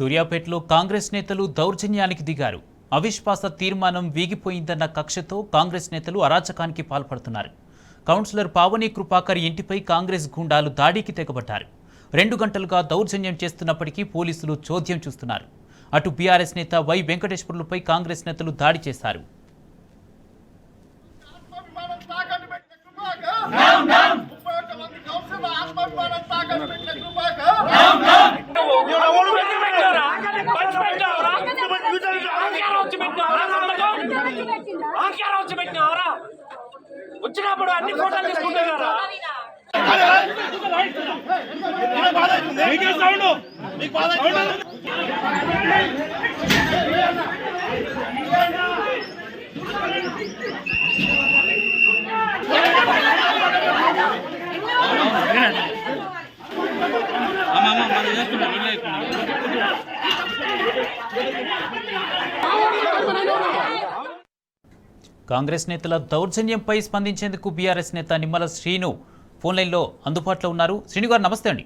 సూర్యాపేటలో కాంగ్రెస్ నేతలు దౌర్జన్యానికి దిగారు. అవిశ్వాస తీర్మానం వీగిపోయిందన్న కక్షతో కాంగ్రెస్ నేతలు అరాచకానికి పాల్పడుతున్నారు. కౌన్సిలర్ పావని కృపాకర్ ఇంటిపై కాంగ్రెస్ గూండాలు దాడికి తెగబడ్డారు. 2 గంటలుగా దౌర్జన్యం చేస్తున్నప్పటికీ పోలీసులు చోద్యం చూస్తున్నారు. అటు బీఆర్ఎస్ నేత వై వెంకటేశ్వర్లపై కాంగ్రెస్ నేతలు దాడి చేశారు. వచ్చినప్పుడు అన్ని ఫోటోలు తీసుకుంటున్నారా? కాంగ్రెస్ నేతల దౌర్జన్యంపై స్పందించేందుకు బీఆర్ఎస్ నేత నిమ్మల శ్రీను ఫోన్ లైన్లో అందుబాటులో ఉన్నారు. శ్రీను గారు నమస్తే అండి.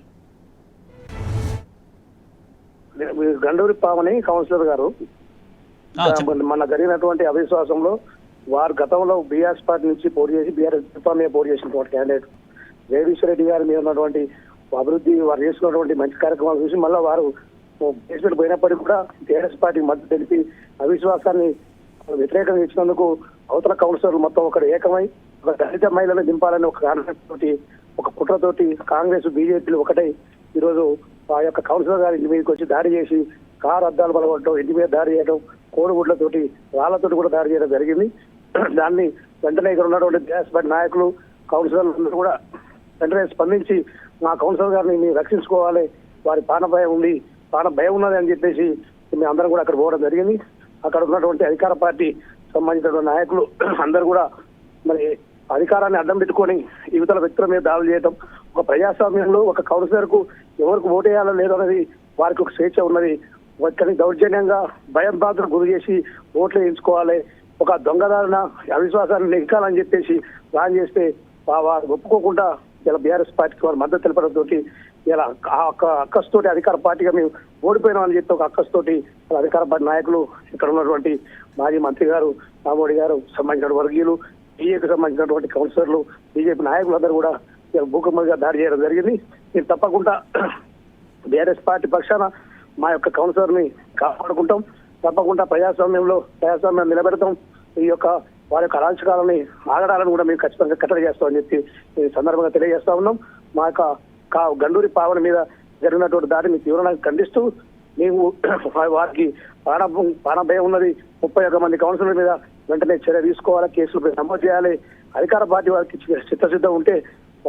గండూరి పావని కౌన్సిలర్ గారు మన జరిగినటువంటి అవిశ్వాసంలో వారు గతంలో బీఆర్ఎస్ పార్టీ నుంచి పోటీ చేసి బీఆర్ఎస్ పోటీ చేసినటువంటి క్యాండిడేట్ జగదీశ్వర్ రెడ్డి గారి మీద ఉన్నటువంటి అభివృద్ధి వారు చేస్తున్నటువంటి మంచి కార్యక్రమాలు చూసి మళ్ళీ వారు బేస్మెంట్ పోయినప్పటికీ కూడా టీఆర్ఎస్ పార్టీకి మద్దతు తెలిపి అవిశ్వాసాన్ని వ్యతిరేకంగా ఇచ్చినందుకు అవతల కౌన్సిలర్లు మొత్తం ఒకటి ఏకమై ఒక దళిత మహిళలను దింపాలని ఒక కాన్సెప్ట్ తోటి ఒక కుట్రతోటి కాంగ్రెస్ బీజేపీలు ఒకటై ఈరోజు ఆ యొక్క కౌన్సిలర్ గారి ఇంటి మీదకి వచ్చి దాడి చేసి కారు అద్దాలు పలగొట్టడం, ఇంటి మీద దాడి చేయడం, కోడిగుడ్లతోటి రాళ్లతోటి కూడా దాడి చేయడం జరిగింది. దాన్ని వెంటనే ఇక్కడ ఉన్నటువంటి బీఆర్ఎస్ పార్టీ నాయకులు కౌన్సిలర్లు కూడా వెంటనే స్పందించి మా కౌన్సిలర్ గారిని మీరు రక్షించుకోవాలి, వారి ప్రాణ భయం ఉన్నది అని చెప్పేసి మేము అందరం కూడా అక్కడ పోవడం జరిగింది. అక్కడ ఉన్నటువంటి అధికార పార్టీ సంబంధించిన నాయకులు అందరూ కూడా మరి అధికారాన్ని అడ్డం పెట్టుకొని యువతల వ్యక్తుల మీద దాడులు చేయడం, ఒక ప్రజాస్వామ్యంలో ఒక కౌన్సిలర్ కు ఎవరికి ఓటేయాలో లేదో అనేది వారికి ఒక స్వేచ్ఛ ఉన్నది. కానీ దౌర్జన్యంగా భయం బాధలు గురి చేసి ఓట్లు వేయించుకోవాలి, ఒక దొంగదారిన అవిశ్వాసాన్ని నెగ్గాలని చెప్పేసి ప్లాన్ చేస్తే వారు ఒప్పుకోకుండా ఇలా బీఆర్ఎస్ పార్టీకి వారు మద్దతు తెలపడంతో ఇలా అక్కస్తోటి అధికార పార్టీగా మేము ఓడిపోయినామని చెప్పి ఒక అక్కస్తోటి అధికార పార్టీ నాయకులు ఇక్కడ ఉన్నటువంటి మాజీ మంత్రి గారు రామోడి గారు సంబంధించిన వర్గీయులు, బీజేపీకి సంబంధించినటువంటి కౌన్సిలర్లు, బీజేపీ నాయకులందరూ కూడా భూకంపంగా దాడి చేయడం జరిగింది. మేము తప్పకుండా బీఆర్ఎస్ పార్టీ పక్షాన మా యొక్క కౌన్సిలర్ ని కాపాడుకుంటాం, తప్పకుండా ప్రజాస్వామ్యం నిలబెడతాం, ఈ యొక్క వారి యొక్క అరాచకాలని ఆగడాలను కూడా మేము ఖచ్చితంగా కట్టడి చేస్తామని చెప్పి ఈ సందర్భంగా తెలియజేస్తా ఉన్నాం. మా యొక్క గండూరి పావన మీద జరిగినటువంటి దాడిని తీవ్రంగా ఖండిస్తూ మేము వారికి ప్రాణభయం ఉన్నది. 31 మంది కౌన్సిలర్ మీద వెంటనే చర్య తీసుకోవాలి, కేసులు నమోదు చేయాలి. అధికార పార్టీ వారికి చిత్తశుద్ధం ఉంటే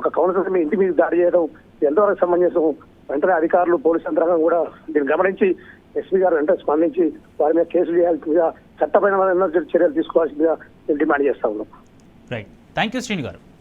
ఒక కౌన్సిలర్ ఇంటి మీద దాడి చేయడం ఎంతవరకు సమంజసం? వెంటనే అధికారులు, పోలీసు యంత్రాంగం కూడా దీన్ని గమనించి ఎస్పీ గారు వెంటనే స్పందించి వారి మీద కేసులు చేయాల్సిందిగా, చట్టపరమైన చర్యలు తీసుకోవాల్సిందిగా డిమాండ్ చేస్తా ఉన్నాం. రైట్, థ్యాంక్ యూ శ్రీను గారు.